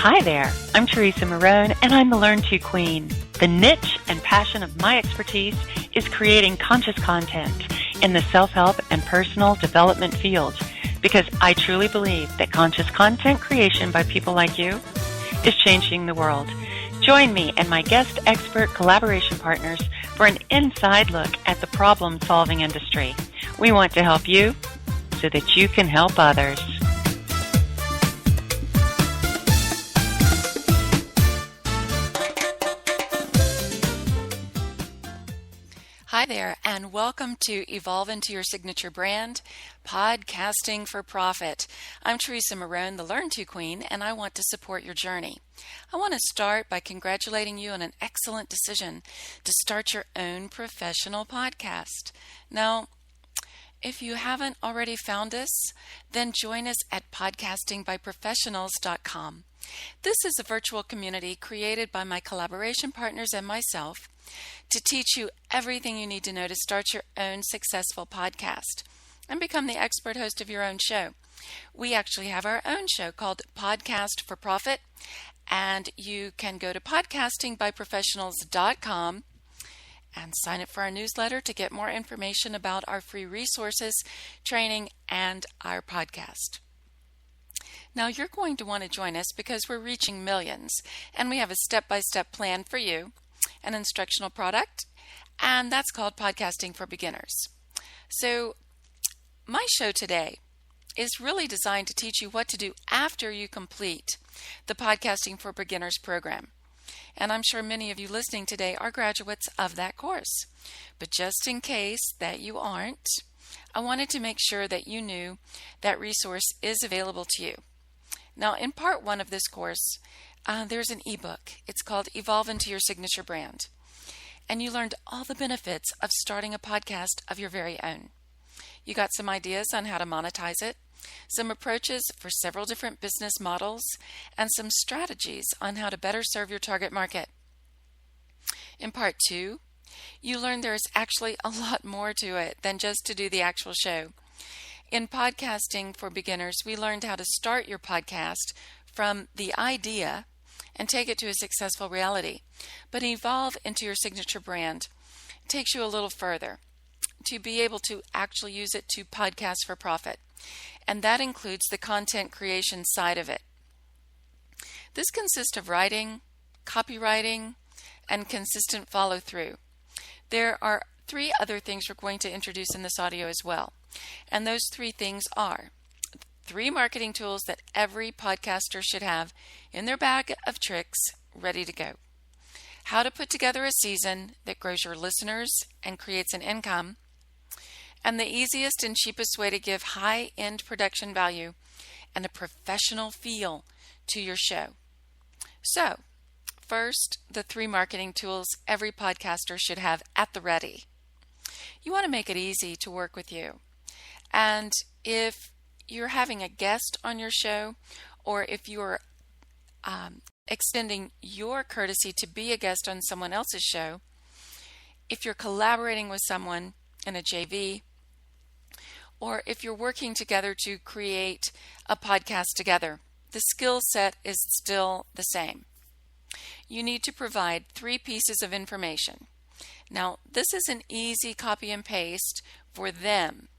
Hi there, I'm Teresa Marone, and I'm the Learn To Queen. The niche and passion of my expertise is creating conscious content in the self-help and personal development field, because I truly believe that conscious content creation by people like you is changing the world. Join me and my guest expert collaboration partners for an inside look at the problem-solving industry. We want to help you so that you can help others. Hi there, and welcome to Evolve Into Your Signature Brand, Podcasting for Profit. I'm Teresa Marone, the Learn To Queen, and I want to support your journey. I want to start by congratulating you on an excellent decision to start your own professional podcast. Now, if you haven't already found us, then join us at podcastingbyprofessionals.com. This is a virtual community created by my collaboration partners and myself to teach you everything you need to know to start your own successful podcast and become the expert host of your own show. We actually have our own show called Podcast for Profit, and you can go to podcastingbyprofessionals.com and sign up for our newsletter to get more information about our free resources, training, and our podcast. Now, you're going to want to join us because we're reaching millions, and we have a step-by-step plan for you, an instructional product, and that's called Podcasting for Beginners. So, my show today is really designed to teach you what to do after you complete the Podcasting for Beginners program. And I'm sure many of you listening today are graduates of that course. But just in case that you aren't, I wanted to make sure that you knew that resource is available to you. Now, in part one of this course, there's an ebook. It's called Evolve Into Your Signature Brand. And you learned all the benefits of starting a podcast of your very own. You got some ideas on how to monetize it, some approaches for several different business models, and some strategies on how to better serve your target market. In part two, you learned there's actually a lot more to it than just to do the actual show. In Podcasting for Beginners, we learned how to start your podcast from the idea and take it to a successful reality. But Evolve Into Your Signature Brand takes you a little further to be able to actually use it to podcast for profit. And that includes the content creation side of it. This consists of writing, copywriting, and consistent follow-through. There are three other things we're going to introduce in this audio as well. And those three things are 3 marketing tools that every podcaster should have in their bag of tricks ready to go. How to put together a season that grows your listeners and creates an income. And the easiest and cheapest way to give high-end production value and a professional feel to your show. So, first, the 3 marketing tools every podcaster should have at the ready. You want to make it easy to work with you. And if you're having a guest on your show, or if you're extending your courtesy to be a guest on someone else's show, if you're collaborating with someone in a JV, or if you're working together to create a podcast together, the skill set is still the same. You need to provide 3 pieces of information. Now, this is an easy copy and paste for them.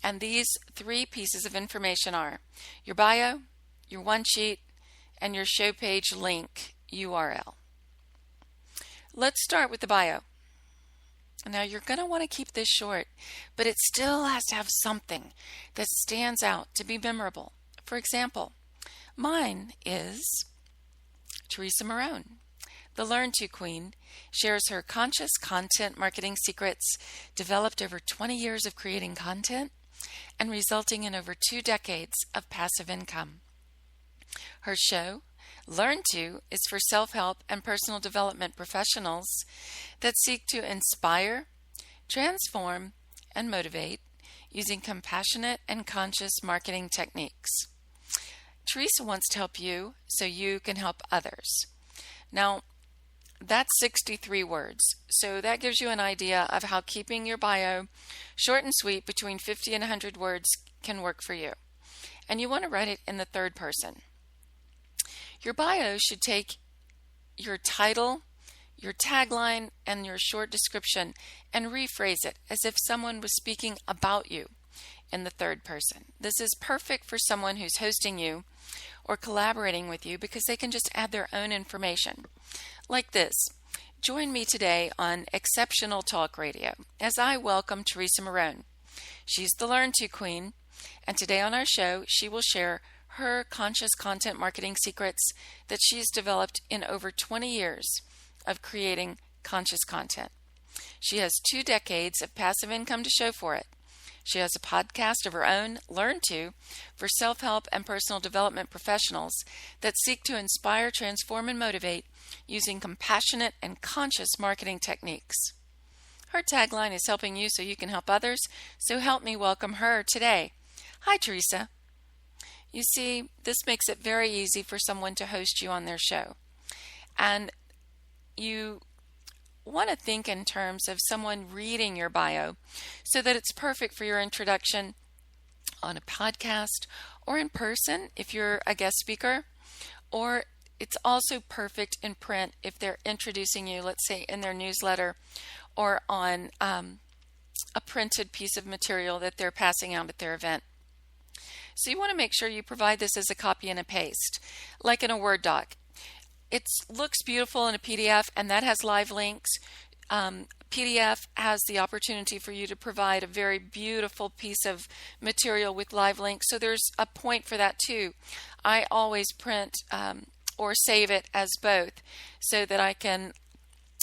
And these 3 pieces of information are your bio, your one sheet, and your show page link URL. Let's start with the bio. Now, you're going to want to keep this short, but it still has to have something that stands out to be memorable. For example, mine is Teresa Marone. The Learn To Queen shares her conscious content marketing secrets developed over 20 years of creating content and resulting in over 2 decades of passive income. Her show, Learn To, is for self-help and personal development professionals that seek to inspire, transform, and motivate using compassionate and conscious marketing techniques. Teresa wants to help you so you can help others. Now, that's 63 words, so that gives you an idea of how keeping your bio short and sweet between 50 and 100 words can work for you. And you want to write it in the third person. Your bio should take your title, your tagline, and your short description and rephrase it as if someone was speaking about you in the third person. This is perfect for someone who's hosting you or collaborating with you because they can just add their own information. Like this: join me today on Exceptional Talk Radio as I welcome Teresa Marone. She's the Learn To Queen, and today on our show she will share her conscious content marketing secrets that she's developed in over 20 years of creating conscious content. She has 2 decades of passive income to show for it. She has a podcast of her own, Learn To, for self-help and personal development professionals that seek to inspire, transform, and motivate using compassionate and conscious marketing techniques. Her tagline is helping you so you can help others, so help me welcome her today. Hi, Teresa. You see, this makes it very easy for someone to host you on their show. And you want to think in terms of someone reading your bio so that it's perfect for your introduction on a podcast or in person if you're a guest speaker, or it's also perfect in print if they're introducing you, let's say in their newsletter or on a printed piece of material that they're passing out at their event. So you want to make sure you provide this as a copy and a paste, like in a Word doc. It looks beautiful in a PDF, and that has live links. PDF has the opportunity for you to provide a very beautiful piece of material with live links, so there's a point for that too. I always print or save it as both so that I can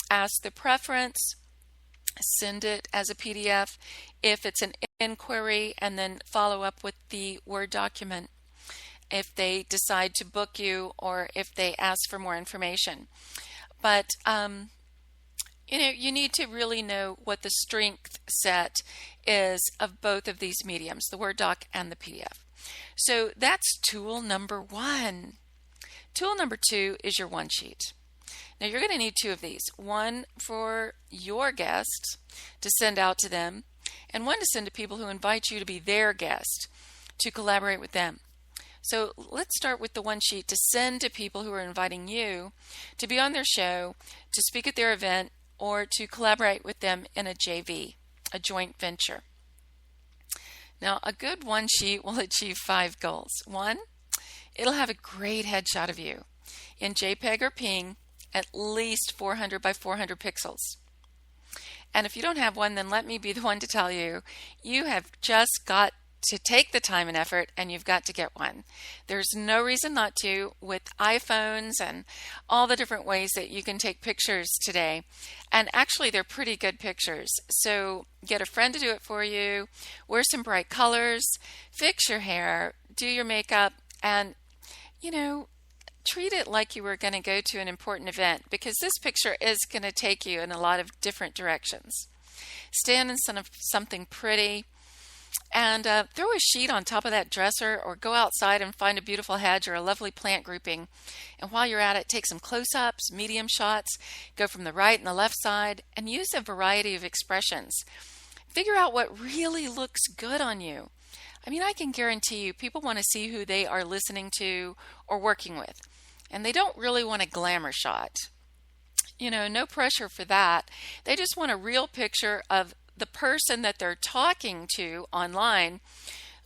ask the preference, send it as a PDF if it's an inquiry, and then follow up with the Word document if they decide to book you or if they ask for more information. But you need to really know what the strength set is of both of these mediums, the Word doc and the PDF. So that's tool number 1. Tool number 2 is your one sheet. Now you're going to need 2 of these, one for your guests to send out to them, and one to send to people who invite you to be their guest to collaborate with them. So let's start with the one sheet to send to people who are inviting you to be on their show, to speak at their event, or to collaborate with them in a JV, a joint venture. Now, a good one sheet will achieve 5 goals. 1, it'll have a great headshot of you in JPEG or PNG, at least 400 by 400 pixels. And if you don't have one, then let me be the one to tell you, you have just got to take the time and effort, and you've got to get one. There's no reason not to with iPhones and all the different ways that you can take pictures today. And actually, they're pretty good pictures. So get a friend to do it for you, wear some bright colors, fix your hair, do your makeup, and, treat it like you were going to go to an important event, because this picture is going to take you in a lot of different directions. Stand in front of something pretty, and throw a sheet on top of that dresser, or go outside and find a beautiful hedge or a lovely plant grouping. And while you're at it, take some close-ups, medium shots, go from the right and the left side, and use a variety of expressions. Figure out what really looks good on you. I can guarantee you people want to see who they are listening to or working with, and they don't really want a glamour shot. No pressure for that. They just want a real picture of the person that they're talking to online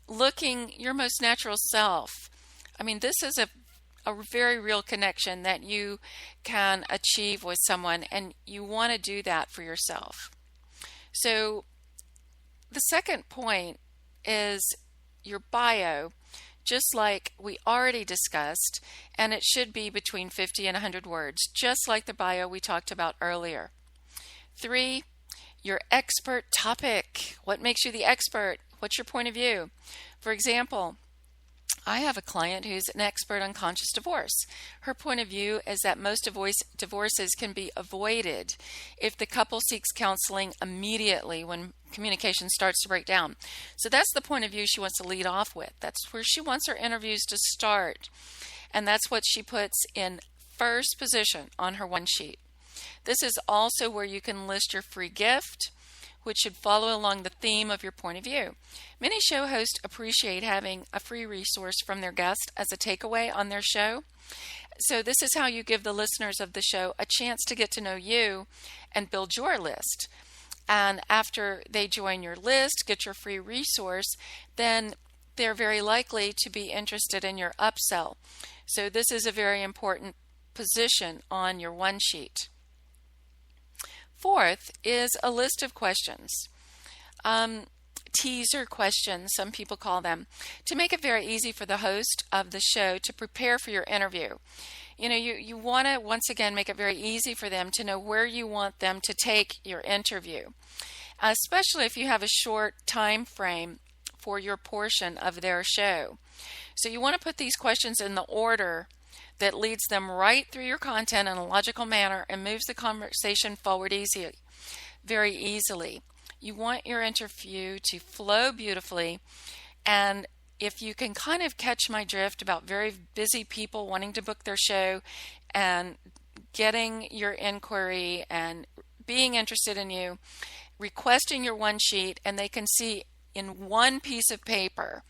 looking your most natural self. This is a very real connection that you can achieve with someone, and you want to do that for yourself. So the second point is your bio, just like we already discussed, and it should be between 50 and 100 words, just like the bio we talked about earlier. 3, your expert topic. What makes you the expert? What's your point of view? For example, I have a client who's an expert on conscious divorce. Her point of view is that most divorces can be avoided if the couple seeks counseling immediately when communication starts to break down. So that's the point of view she wants to lead off with. That's where she wants her interviews to start. And that's what she puts in first position on her one sheet. This is also where you can list your free gift, which should follow along the theme of your point of view. Many show hosts appreciate having a free resource from their guest as a takeaway on their show. So this is how you give the listeners of the show a chance to get to know you and build your list. And after they join your list, get your free resource, then they're very likely to be interested in your upsell. So this is a very important position on your one sheet. Fourth is a list of questions. Teaser questions, some people call them, to make it very easy for the host of the show to prepare for your interview. You want to, once again, make it very easy for them to know where you want them to take your interview, especially if you have a short time frame for your portion of their show. So you want to put these questions in the order that leads them right through your content in a logical manner and moves the conversation forward very easily. You want your interview to flow beautifully, and if you can kind of catch my drift about very busy people wanting to book their show and getting your inquiry and being interested in you, requesting your one sheet, and they can see in one piece of paper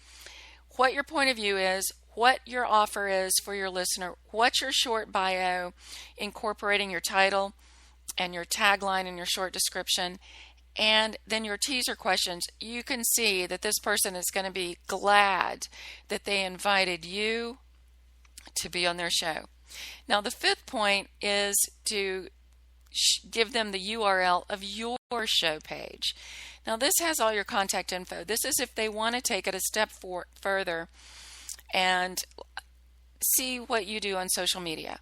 what your point of view is, what your offer is for your listener, what's your short bio, incorporating your title and your tagline and your short description, and then your teaser questions. You can see that this person is going to be glad that they invited you to be on their show. Now, the fifth point is to give them the URL of your show page. Now, this has all your contact info. This is if they want to take it a step further and see what you do on social media.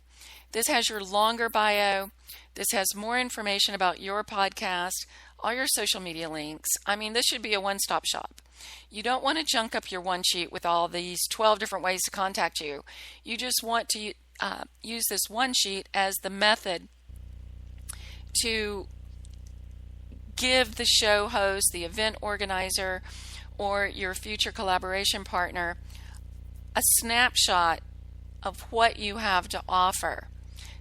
This has your longer bio. This has more information about your podcast, all your social media links. I mean, this should be a one-stop shop. You don't want to junk up your one sheet with all these 12 different ways to contact you. You just want to use this one sheet as the method to give the show host, the event organizer, or your future collaboration partner a snapshot of what you have to offer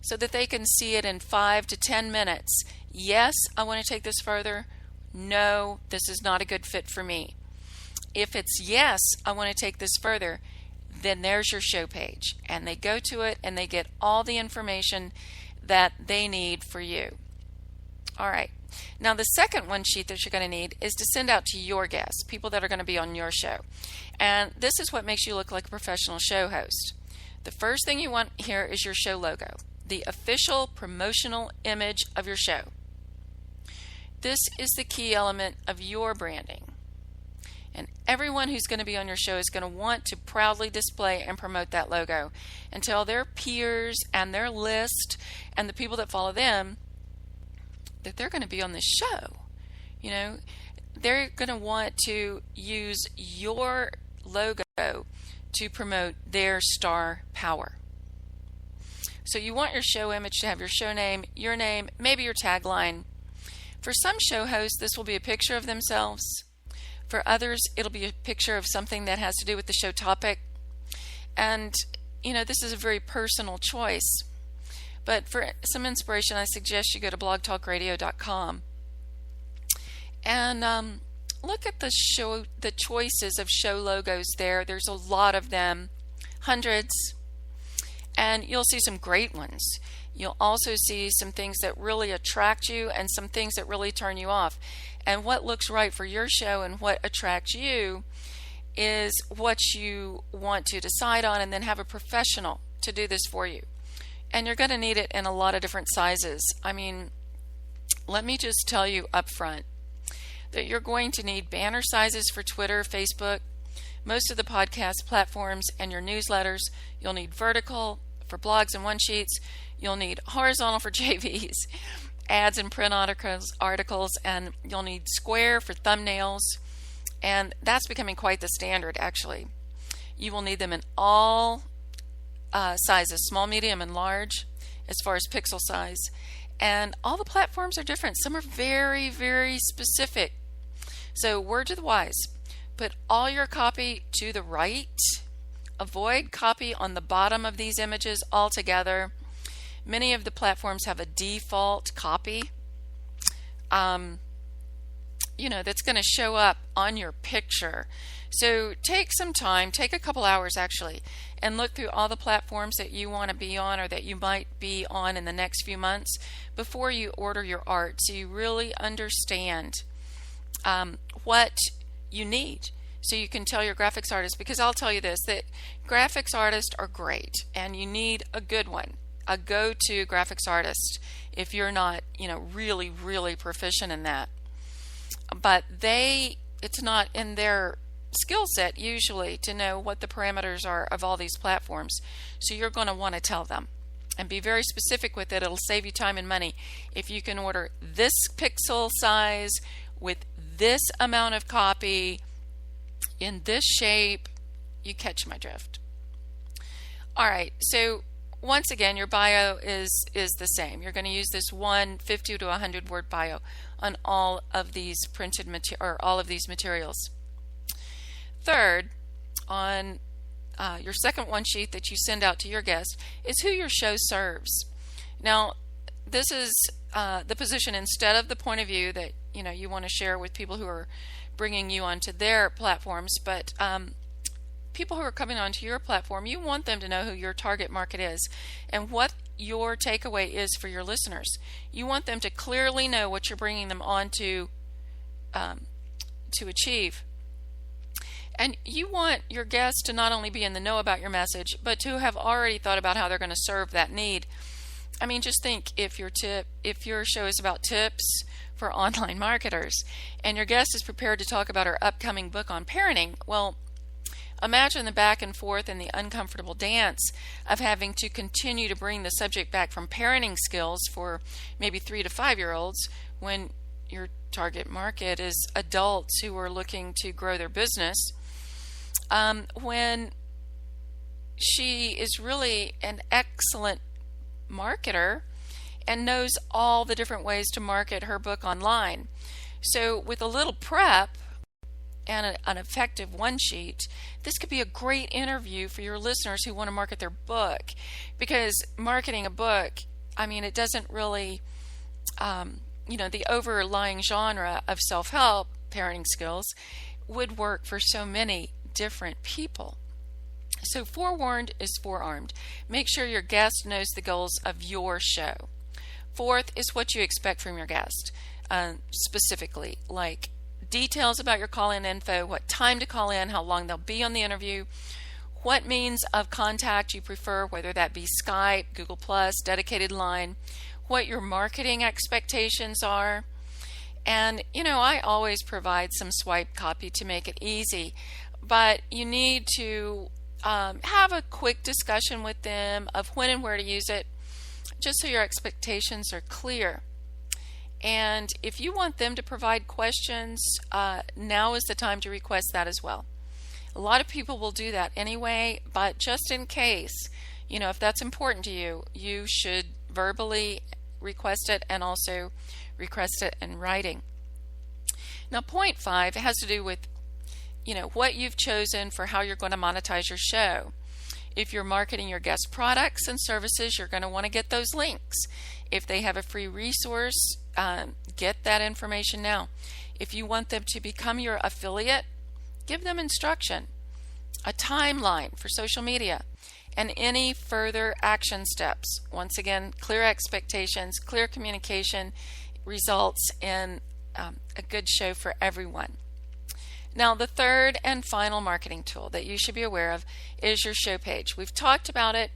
so that they can see it in 5 to 10 minutes. Yes, I want to take this further. No, this is not a good fit for me. If it's yes, I want to take this further, then there's your show page. And they go to it and they get all the information that they need for you. All right. Now, the second one sheet that you're going to need is to send out to your guests, people that are going to be on your show. And this is what makes you look like a professional show host. The first thing you want here is your show logo, the official promotional image of your show. This is the key element of your branding. And everyone who's going to be on your show is going to want to proudly display and promote that logo and tell their peers and their list and the people that follow them that they're going to be on this show. You know, they're going to want to use your logo to promote their star power. So you want your show image to have your show name, your name, maybe your tagline. For some show hosts, this will be a picture of themselves. For others, it'll be a picture of something that has to do with the show topic. And, you know, this is a very personal choice. But for some inspiration, I suggest you go to blogtalkradio.com and look at the choices of show logos there. There's a lot of them, hundreds, and you'll see some great ones. You'll also see some things that really attract you and some things that really turn you off. And what looks right for your show and what attracts you is what you want to decide on, and then have a professional to do this for you. And you're going to need it in a lot of different sizes. I mean, let me just tell you up front that you're going to need banner sizes for Twitter, Facebook, most of the podcast platforms, and your newsletters. You'll need vertical for blogs and one sheets. You'll need horizontal for JVs, ads and print articles, and you'll need square for thumbnails. And that's becoming quite the standard, actually. You will need them in all sizes, small, medium, and large, as far as pixel size. And all the platforms are different. Some are very, very specific. So word to the wise, put all your copy to the right. Avoid copy on the bottom of these images altogether. Many of the platforms have a default copy. that's going to show up on your picture. So take some time, take a couple hours actually, and look through all the platforms that you want to be on or that you might be on in the next few months before you order your art, so you really understand what you need. So you can tell your graphics artist, because I'll tell you this, that graphics artists are great and you need a good one, a go-to graphics artist if you're not, really, really proficient in that. But it's not in their skill set usually to know what the parameters are of all these platforms. So you're going to want to tell them and be very specific with it. It'll save you time and money if you can order this pixel size with this amount of copy in this shape. You catch my drift. All right, so once again, your bio is the same. You're going to use this 50 to 100 word bio on all of these printed all of these materials. Third, on your second one sheet that you send out to your guest is who your show serves. Now, this is the position instead of the point of view that you want to share with people who are bringing you onto their platforms, but people who are coming onto your platform, you want them to know who your target market is and what your takeaway is for your listeners. You want them to clearly know what you're bringing them on to achieve. And you want your guests to not only be in the know about your message, but to have already thought about how they're going to serve that need. I mean, just think if your show is about tips for online marketers and your guest is prepared to talk about her upcoming book on parenting, well, imagine the back and forth and the uncomfortable dance of having to continue to bring the subject back from parenting skills for maybe 3 to 5 year olds when your target market is adults who are looking to grow their business, when she is really an excellent marketer and knows all the different ways to market her book online. So with a little prep and an effective one sheet, this could be a great interview for your listeners who want to market their book, because marketing a book, I mean, it doesn't really, the overlying genre of self-help parenting skills would work for so many different people. So forewarned is forearmed. Make sure your guest knows the goals of your show. Fourth is what you expect from your guest, specifically, like details about your call-in info, what time to call in, how long they'll be on the interview, what means of contact you prefer, whether that be Skype, Google+, dedicated line, what your marketing expectations are. And, I always provide some swipe copy to make it easy, but you need to have a quick discussion with them of when and where to use it, just so your expectations are clear. And if you want them to provide questions, now is the time to request that as well. A lot of people will do that anyway, but just in case, if that's important to you, you should verbally request it and also request it in writing. Now, point 5 has to do with, what you've chosen for how you're going to monetize your show. If you're marketing your guest products and services, you're going to want to get those links. If they have a free resource, get that information now. If you want them to become your affiliate, give them instruction, a timeline for social media, and any further action steps. Once again, clear expectations, clear communication results in a good show for everyone. Now, the third and final marketing tool that you should be aware of is your show page. We've talked about it,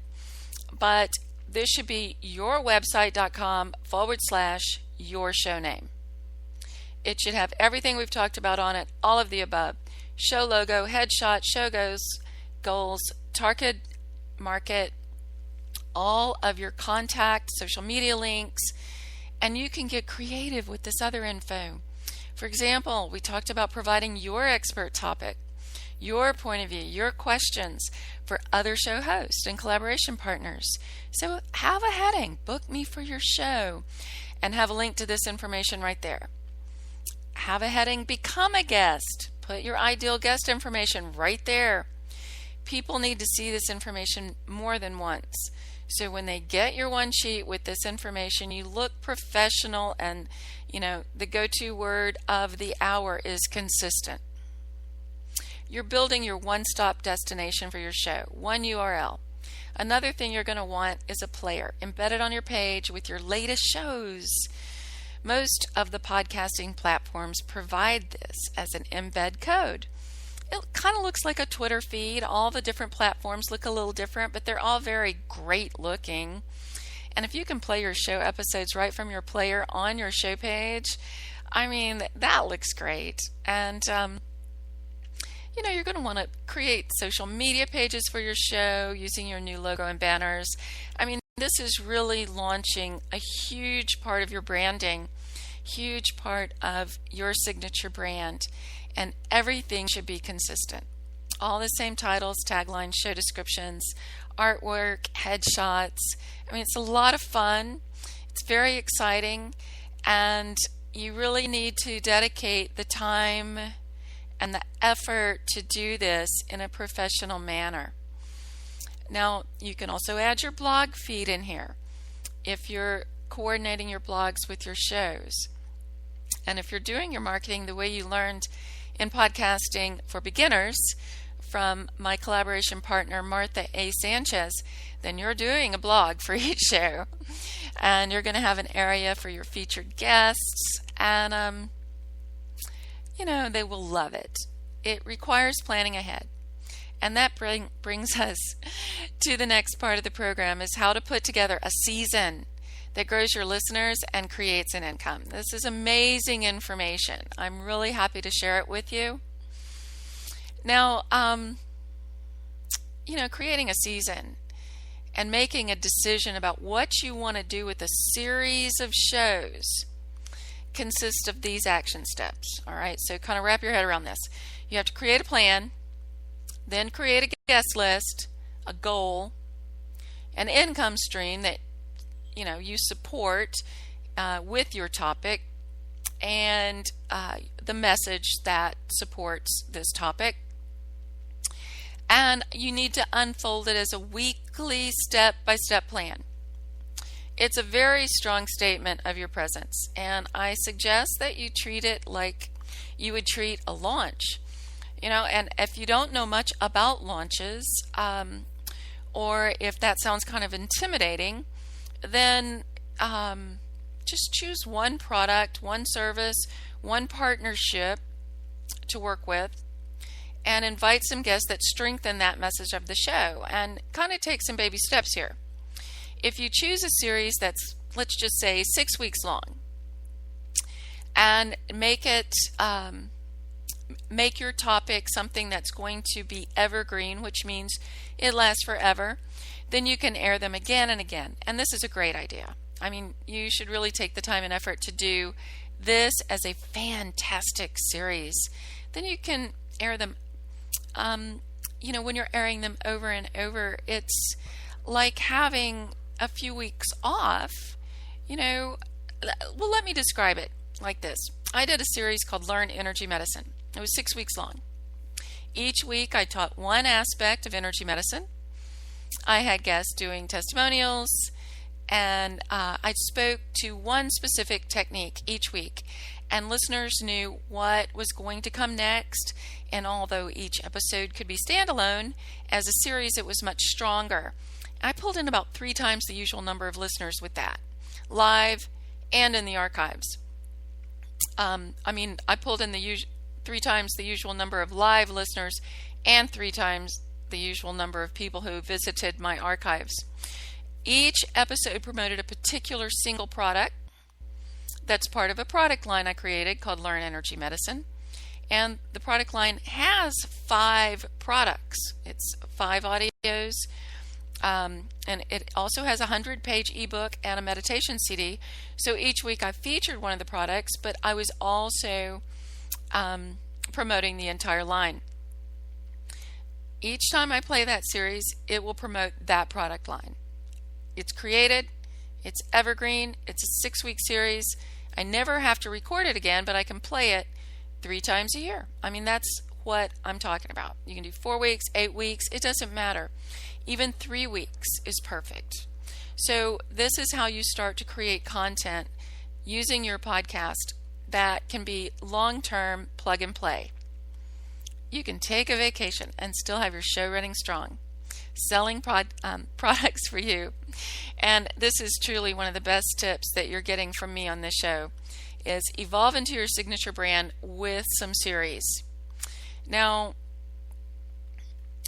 but this should be yourwebsite.com/your show name. It should have everything we've talked about on it, all of the above. Show logo, headshot, show goals, target market, all of your contact, social media links, and you can get creative with this other info. For example, we talked about providing your expert topic, your point of view, your questions for other show hosts and collaboration partners. So have a heading, book me for your show, and have a link to this information right there. Have a heading, become a guest. Put your ideal guest information right there. People need to see this information more than once. So when they get your one sheet with this information, you look professional, and the go-to word of the hour is consistent. You're building your one-stop destination for your show, one URL. Another thing you're going to want is a player embedded on your page with your latest shows. Most of the podcasting platforms provide this as an embed code. It kind of looks like a Twitter feed. All the different platforms look a little different, but they're all very great looking. And if you can play your show episodes right from your player on your show page, that looks great. And you're going to want to create social media pages for your show using your new logo and banners. This is really launching a huge part of your branding, huge part of your signature brand, and everything should be consistent. All the same titles, taglines, show descriptions, artwork, headshots. It's a lot of fun. It's very exciting, and you really need to dedicate the time and the effort to do this in a professional manner. Now, you can also add your blog feed in here if you're coordinating your blogs with your shows. And if you're doing your marketing the way you learned in Podcasting for Beginners from my collaboration partner, Martha A. Sanchez, then you're doing a blog for each show. And you're going to have an area for your featured guests, and they will love it. It requires planning ahead. And that brings us to the next part of the program, is how to put together a season that grows your listeners and creates an income. This is amazing information. I'm really happy to share it with you. Now, creating a season and making a decision about what you want to do with a series of shows consists of these action steps. All right, so kind of wrap your head around this. You have to create a plan, then create a guest list, a goal, an income stream that you support with your topic, and the message that supports this topic. And you need to unfold it as a weekly step-by-step plan. It's a very strong statement of your presence, and I suggest that you treat it like you would treat a launch. And if you don't know much about launches, or if that sounds kind of intimidating, then just choose one product, one service, one partnership to work with, and invite some guests that strengthen that message of the show, and kind of take some baby steps here. If you choose a series that's, let's just say, 6 weeks long, and make your topic something that's going to be evergreen, which means it lasts forever, then you can air them again and again. And this is a great idea. You should really take the time and effort to do this as a fantastic series. Then you can air them, when you're airing them over and over, it's like having a few weeks off. Well, let me describe it like this. I did a series called Learn Energy Medicine. It was 6 weeks long. Each week I taught one aspect of energy medicine. I had guests doing testimonials, and I spoke to one specific technique each week, and listeners knew what was going to come next. And although each episode could be standalone, as a series it was much stronger. I pulled in about 3 times the usual number of listeners with that, live and in the archives. I pulled in 3 times the usual number of live listeners and 3 times the usual number of people who visited my archives. Each episode promoted a particular single product that's part of a product line I created called Learn Energy Medicine. And the product line has 5 products. It's 5 audios, and it also has a 100-page ebook and a meditation CD. So each week I featured one of the products, but I was also promoting the entire line. Each time I play that series, it will promote that product line. It's created, it's evergreen, it's a 6-week series. I never have to record it again, but I can play it 3 times a year. That's what I'm talking about. You can do 4 weeks, 8 weeks, it doesn't matter. Even 3 weeks is perfect. So this is how you start to create content using your podcast that can be long-term plug and play. You can take a vacation and still have your show running strong, selling products for you. And this is truly one of the best tips that you're getting from me on this show, is evolve into your signature brand with some series. Now,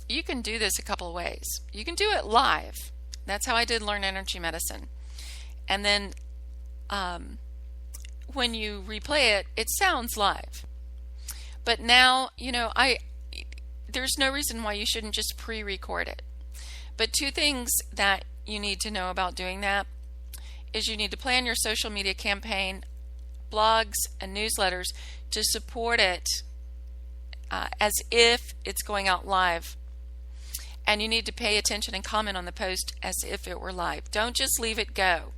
you can do this a couple of ways. You can do it live. That's how I did Learn Energy Medicine. And then when you replay it, it sounds live. But now, there's no reason why you shouldn't just pre-record it. But two things that you need to know about doing that is you need to plan your social media campaign, blogs, and newsletters to support it as if it's going out live. And you need to pay attention and comment on the post as if it were live. Don't just leave it go.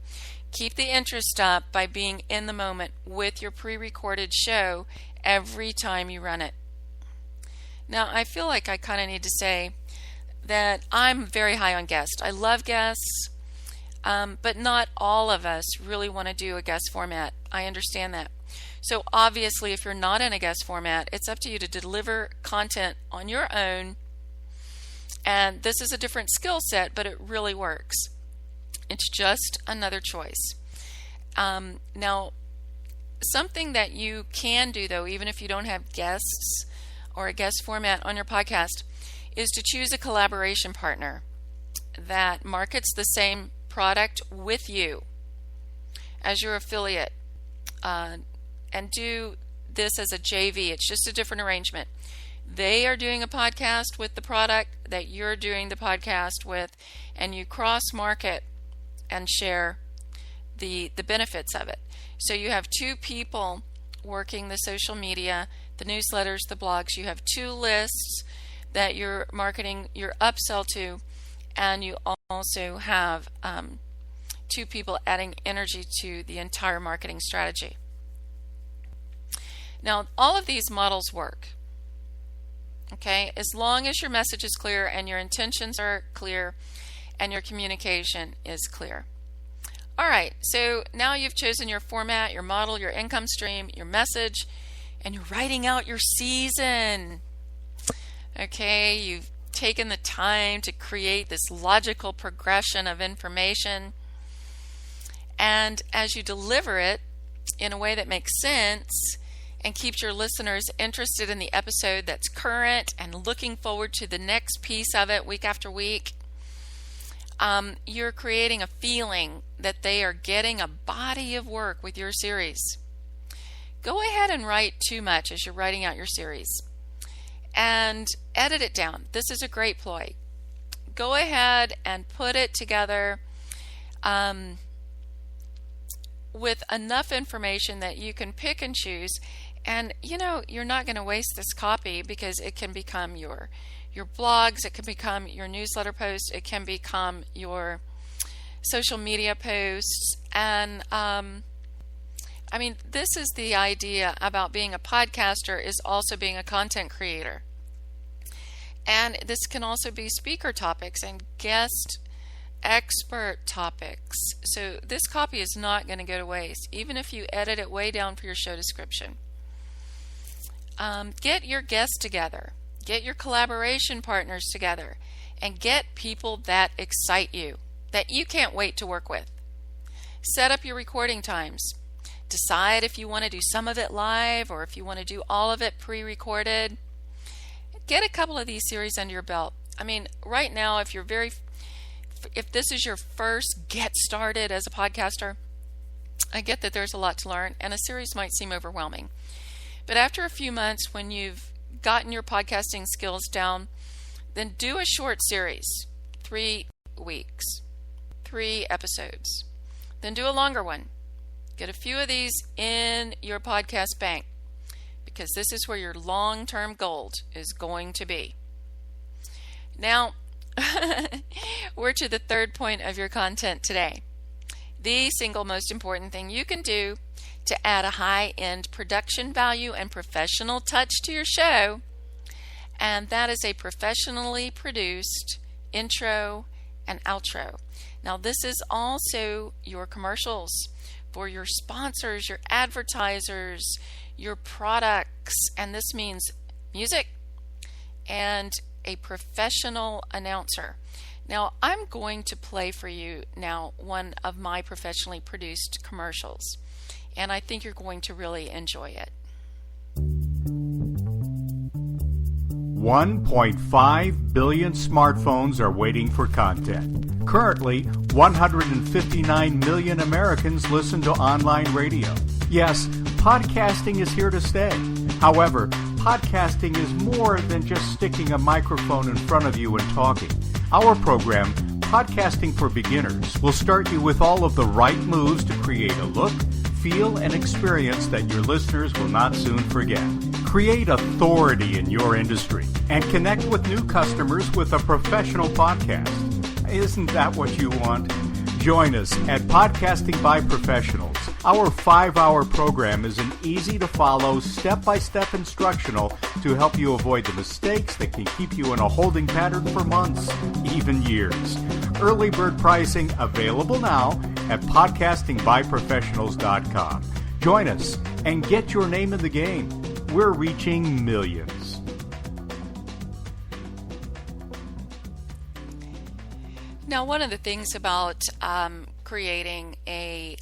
Keep the interest up by being in the moment with your pre-recorded show every time you run it. Now, I feel like I kind of need to say that I'm very high on guests. I love guests, but not all of us really want to do a guest format. I understand that. So obviously, if you're not in a guest format, it's up to you to deliver content on your own. And this is a different skill set, but it really works. It's just another choice. Now, something that you can do, though, even if you don't have guests or a guest format on your podcast, is to choose a collaboration partner that markets the same product with you as your affiliate, and do this as a JV. It's just a different arrangement. They are doing a podcast with the product that you're doing the podcast with, and you cross-market and share the benefits of it. So you have two people working the social media, the newsletters, the blogs. You have two lists that you're marketing your upsell to, and you also have two people adding energy to the entire marketing strategy. Now, all of these models work. Okay, as long as your message is clear and your intentions are clear and your communication is clear. All right, so now you've chosen your format, your model, your income stream, your message, and you're writing out your season. Okay, you've taken the time to create this logical progression of information. And as you deliver it in a way that makes sense and keeps your listeners interested in the episode that's current and looking forward to the next piece of it week after week, you're creating a feeling that they are getting a body of work with your series. Go ahead and write too much as you're writing out your series and edit it down. This is a great ploy. Go ahead and put it together with enough information that you can pick and choose. And you're not going to waste this copy, because it can become your blogs, it can become your newsletter posts, it can become your social media posts. And this is the idea about being a podcaster, is also being a content creator. And this can also be speaker topics and guest expert topics. So this copy is not going to go to waste, even if you edit it way down for your show description. Get your guests together, get your collaboration partners together, and get people that excite you, that you can't wait to work with. Set up your recording times. Decide if you want to do some of it live or if you want to do all of it pre-recorded. Get a couple of these series under your belt. Right now, if this is your first get started as a podcaster, I get that there's a lot to learn and a series might seem overwhelming. But after a few months, when you've gotten your podcasting skills down, then do a short series, 3 weeks, 3 episodes. Then do a longer one. Get a few of these in your podcast bank, because this is where your long-term gold is going to be. Now, we're to the third point of your content today. The single most important thing you can do to add a high-end production value and professional touch to your show, and that is a professionally produced intro and outro. Now, this is also your commercials for your sponsors, your advertisers, your products, and this means music and a professional announcer. Now, I'm going to play for you now one of my professionally produced commercials, and I think you're going to really enjoy it. 1.5 billion smartphones are waiting for content. Currently, 159 million Americans listen to online radio. Yes, podcasting is here to stay. However, podcasting is more than just sticking a microphone in front of you and talking. Our program, Podcasting for Beginners, will start you with all of the right moves to create a look, feel, and experience that your listeners will not soon forget. Create authority in your industry and connect with new customers with a professional podcast. Isn't that what you want? Join us at Podcasting by Professionals. Our 5-hour program is an easy-to-follow, step-by-step instructional to help you avoid the mistakes that can keep you in a holding pattern for months, even years. Early bird pricing available now at podcastingbyprofessionals.com. Join us and get your name in the game. We're reaching millions. Now, one of the things about creating a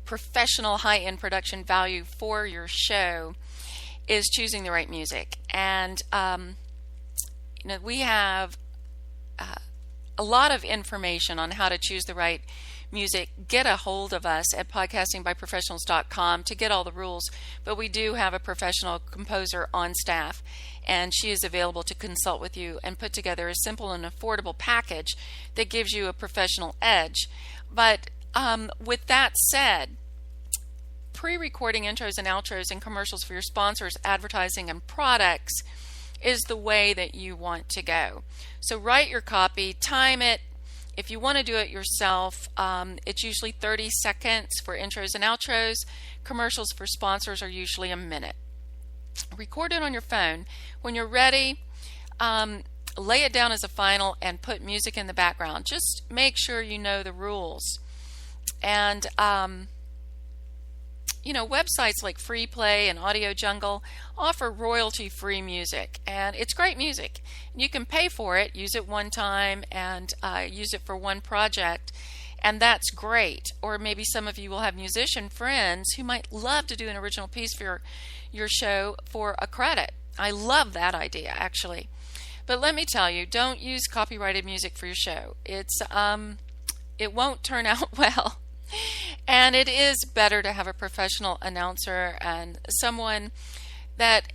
professional high-end production value for your show is choosing the right music. And we have a lot of information on how to choose the right music. Get a hold of us at podcastingbyprofessionals.com to get all the rules, but we do have a professional composer on staff, and she is available to consult with you and put together a simple and affordable package that gives you a professional edge. But with that said, pre-recording intros and outros and commercials for your sponsors, advertising, and products is the way that you want to go. So write your copy, time it. If you want to do it yourself, it's usually 30 seconds for intros and outros. Commercials for sponsors are usually a minute. Record it on your phone. When you're ready, lay it down as a final and put music in the background. Just make sure you know the rules. And websites like FreePlay and Audio Jungle offer royalty-free music, and it's great music. You can pay for it, use it one time, and use it for one project, and that's great. Or maybe some of you will have musician friends who might love to do an original piece for your show for a credit. I love that idea, actually. But let me tell you, don't use copyrighted music for your show. It won't turn out well. And it is better to have a professional announcer and someone that,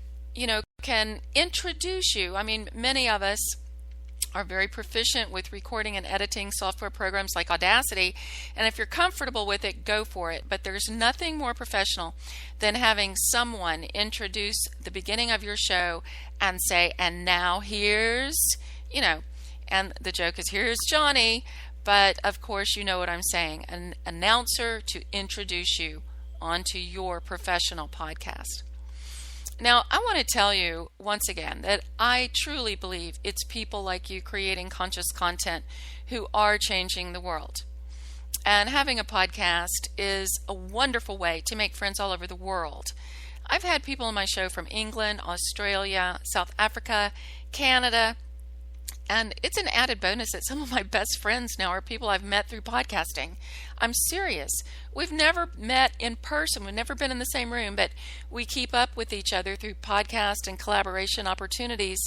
can introduce you. I mean, many of us are very proficient with recording and editing software programs like Audacity, and if you're comfortable with it, go for it. But there's nothing more professional than having someone introduce the beginning of your show and say, and now here's, and the joke is, here's Johnny. But of course, you know what I'm saying, an announcer to introduce you onto your professional podcast. Now, I want to tell you once again that I truly believe it's people like you creating conscious content who are changing the world. And having a podcast is a wonderful way to make friends all over the world. I've had people on my show from England, Australia, South Africa, Canada, and it's an added bonus that some of my best friends now are people I've met through podcasting. I'm serious. We've never met in person. We've never been in the same room, but we keep up with each other through podcast and collaboration opportunities.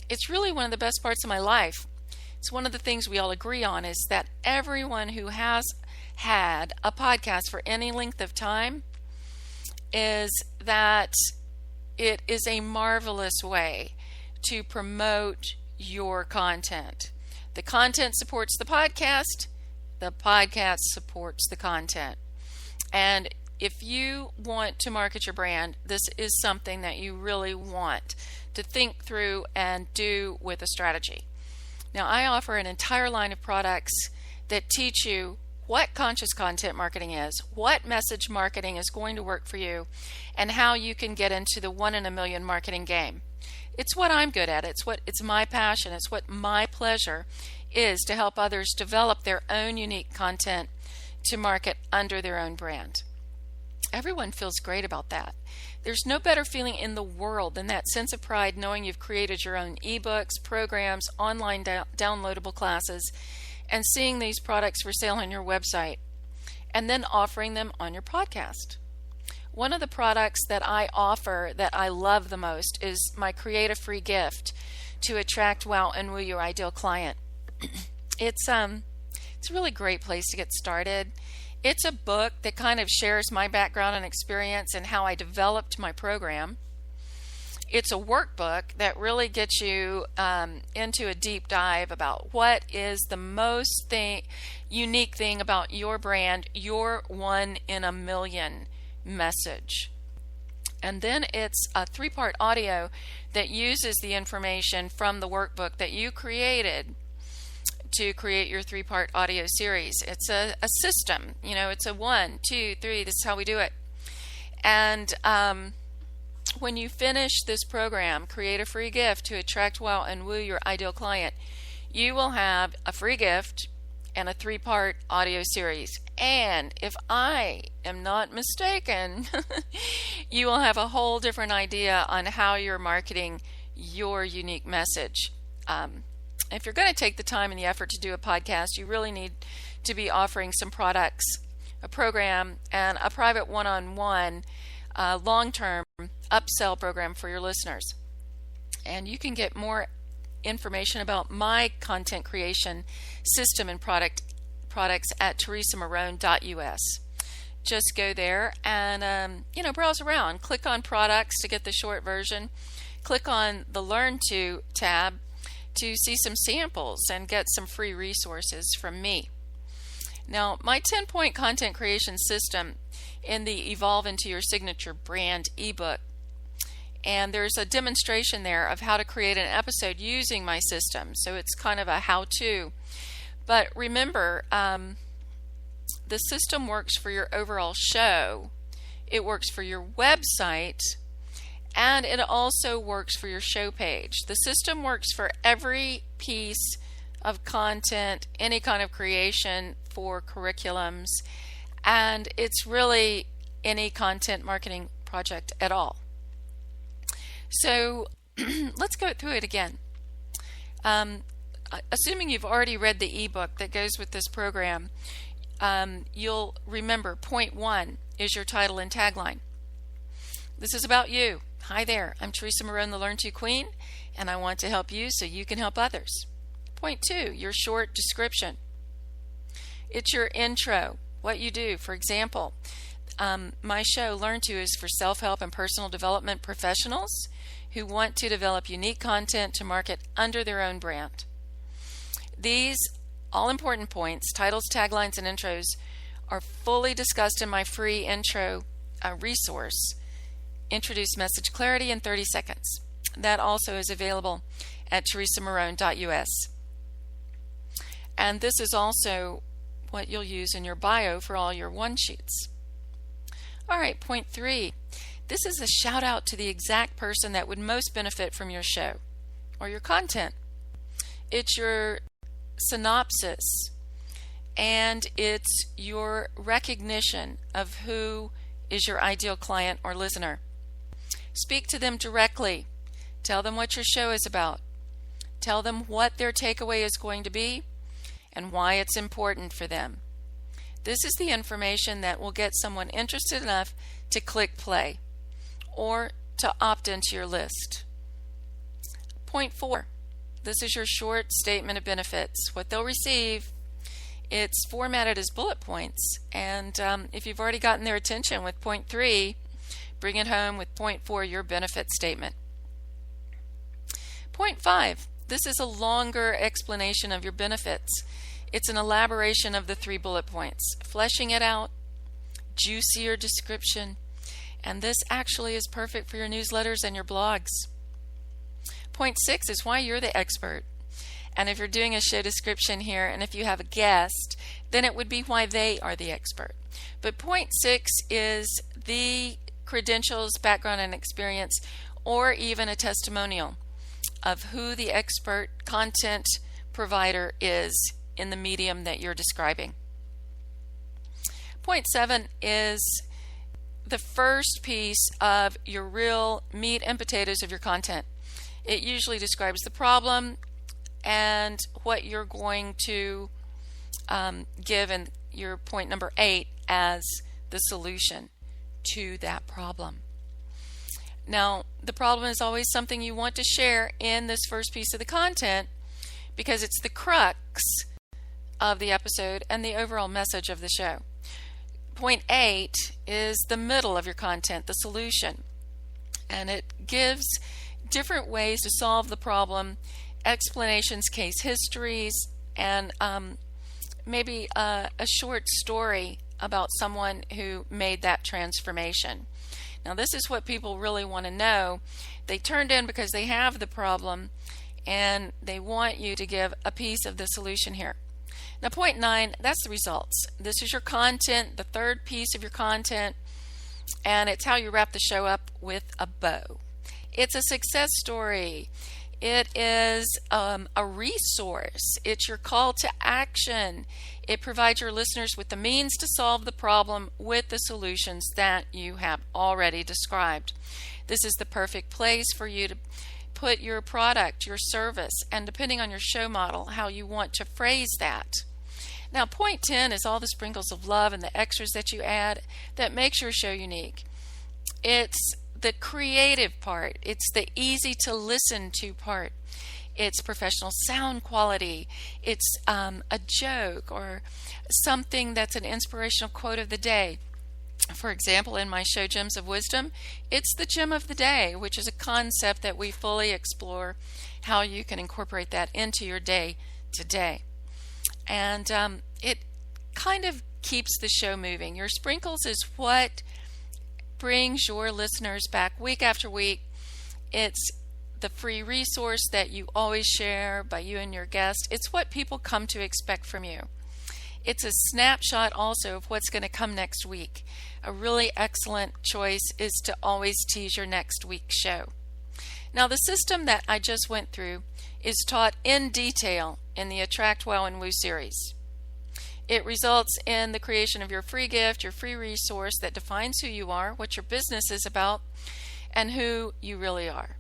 It's really one of the best parts of my life. It's one of the things we all agree on is that everyone who has had a podcast for any length of time is that it is a marvelous way to promote your content. The content supports the podcast supports the content. And if you want to market your brand, this is something that you really want to think through and do with a strategy. Now, I offer an entire line of products that teach you what conscious content marketing is, what message marketing is going to work for you, and how you can get into the 1 in a million marketing game. It's what I'm good at. It's my passion. It's what my pleasure is to help others develop their own unique content to market under their own brand. Everyone feels great about that. There's no better feeling in the world than that sense of pride knowing you've created your own ebooks, programs, online downloadable classes, and seeing these products for sale on your website, and then offering them on your podcast. One of the products that I offer that I love the most is my Create a Free Gift to attract, wow, and woo your ideal client. It's a really great place to get started. It's a book that kind of shares my background and experience and how I developed my program. It's a workbook that really gets you into a deep dive about what is the most unique thing about your brand, your 1 in a million message. And then it's a 3-part audio that uses the information from the workbook that you created to create your 3-part audio series. It's a system, it's a 1, 2, 3, this is how we do it. And when you finish this program, Create a Free Gift to attract, wow, and woo your ideal client, you will have a free gift and a 3-part audio series. And if I am not mistaken, you will have a whole different idea on how you're marketing your unique message. If you're going to take the time and the effort to do a podcast, you really need to be offering some products, a program, and a private one-on-one long-term upsell program for your listeners. And you can get more information about my content creation system and products at teresamarone.us. Just go there and browse around. Click on products to get the short version. Click on the Learn To tab to see some samples and get some free resources from me. Now, my 10-point content creation system in the Evolve Into Your Signature Brand ebook, and there's a demonstration there of how to create an episode using my system. So it's kind of a how-to. But remember, the system works for your overall show. It works for your website. And it also works for your show page. The system works for every piece of content, any kind of creation for curriculums, and it's really any content marketing project at all. So let's go through it again. Assuming you've already read the ebook that goes with this program, you'll remember point 1 is your title and tagline. This is about you. Hi there, I'm Teresa Marone, the Learn To Queen, and I want to help you so you can help others. Point 2, your short description. It's your intro, what you do. For example, my show Learn To is for self-help and personal development professionals who want to develop unique content to market under their own brand. These all-important points, titles, taglines, and intros, are fully discussed in my free intro resource, Introduce Message Clarity in 30 Seconds. That also is available at teresamarone.us. And this is also what you'll use in your bio for all your one-sheets. All right, point 3. This is a shout out to the exact person that would most benefit from your show or your content. It's your synopsis, and it's your recognition of who is your ideal client or listener. Speak to them directly. Tell them what your show is about. Tell them what their takeaway is going to be and why it's important for them. This is the information that will get someone interested enough to click play or to opt into your list. Point 4. This is your short statement of benefits. What they'll receive, it's formatted as bullet points. And if you've already gotten their attention with point 3, bring it home with point 4, your benefit statement. Point 5. This is a longer explanation of your benefits. It's an elaboration of the 3 bullet points, fleshing it out, juicier description, and this actually is perfect for your newsletters and your blogs. Point 6 is why you're the expert. And if you're doing a show description here, and if you have a guest, then it would be why they are the expert. But point 6 is the credentials, background, and experience, or even a testimonial of who the expert content provider is in the medium that you're describing. Point 7 is the first piece of your real meat and potatoes of your content. It usually describes the problem and what you're going to give in your point number 8 as the solution to that problem. Now, the problem is always something you want to share in this first piece of the content because it's the crux of the episode and the overall message of the show. Point 8 is the middle of your content, the solution, and it gives different ways to solve the problem, explanations, case histories, and maybe a short story about someone who made that transformation. Now, this is what people really want to know. They turned in because they have the problem and they want you to give a piece of the solution here. Now, point 9, that's the results. This is your content, the third piece of your content, and it's how you wrap the show up with a bow. It's a success story. It is a resource. It's your call to action. It provides your listeners with the means to solve the problem with the solutions that you have already described. This is the perfect place for you to put your product, your service, and depending on your show model, how you want to phrase that. Now, point 10 is all the sprinkles of love and the extras that you add that makes your show unique. It's the creative part. It's the easy to listen to part. It's professional sound quality. It's a joke or something that's an inspirational quote of the day. For example, in my show Gems of Wisdom, it's the gem of the day, which is a concept that we fully explore how you can incorporate that into your day to day. And it kind of keeps the show moving. Your sprinkles is what brings your listeners back week after week. It's the free resource that you always share by you and your guest. It's what people come to expect from you. It's a snapshot also of what's going to come next week. A really excellent choice is to always tease your next week's show. Now, the system that I just went through is taught in detail in the Attract, Wow, and Woo series. It results in the creation of your free gift, your free resource that defines who you are, what your business is about, and who you really are.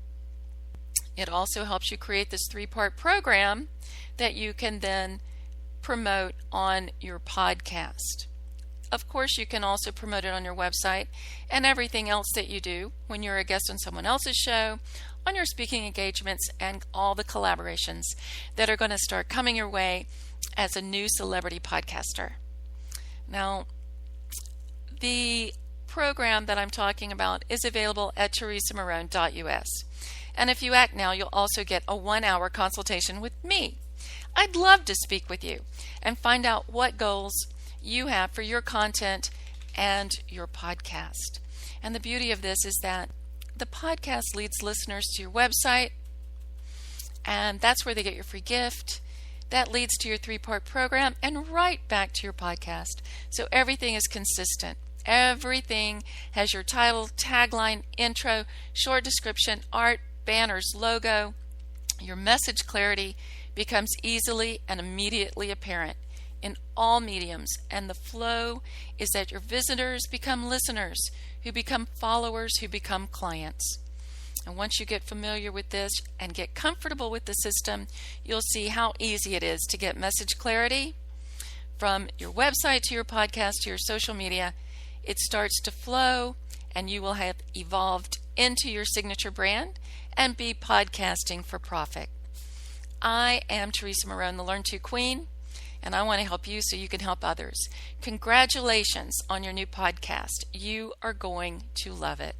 It also helps you create this 3-part program that you can then promote on your podcast. Of course, you can also promote it on your website and everything else that you do when you're a guest on someone else's show, on your speaking engagements, and all the collaborations that are going to start coming your way as a new celebrity podcaster. Now, the program that I'm talking about is available at teresamarone.us. And if you act now, you'll also get a 1-hour consultation with me. I'd love to speak with you and find out what goals you have for your content and your podcast. And the beauty of this is that the podcast leads listeners to your website, and that's where they get your free gift. That leads to your 3-part program and right back to your podcast. So everything is consistent. Everything has your title, tagline, intro, short description, art, banners, logo. Your message clarity becomes easily and immediately apparent in all mediums, and the flow is that your visitors become listeners, who become followers, who become clients. And once you get familiar with this and get comfortable with the system, you'll see how easy it is to get message clarity from your website to your podcast to your social media. It starts to flow, and you will have evolved into your signature brand and be podcasting for profit. I am Teresa Marone, the Learn To Queen, and I want to help you so you can help others. Congratulations on your new podcast. You are going to love it.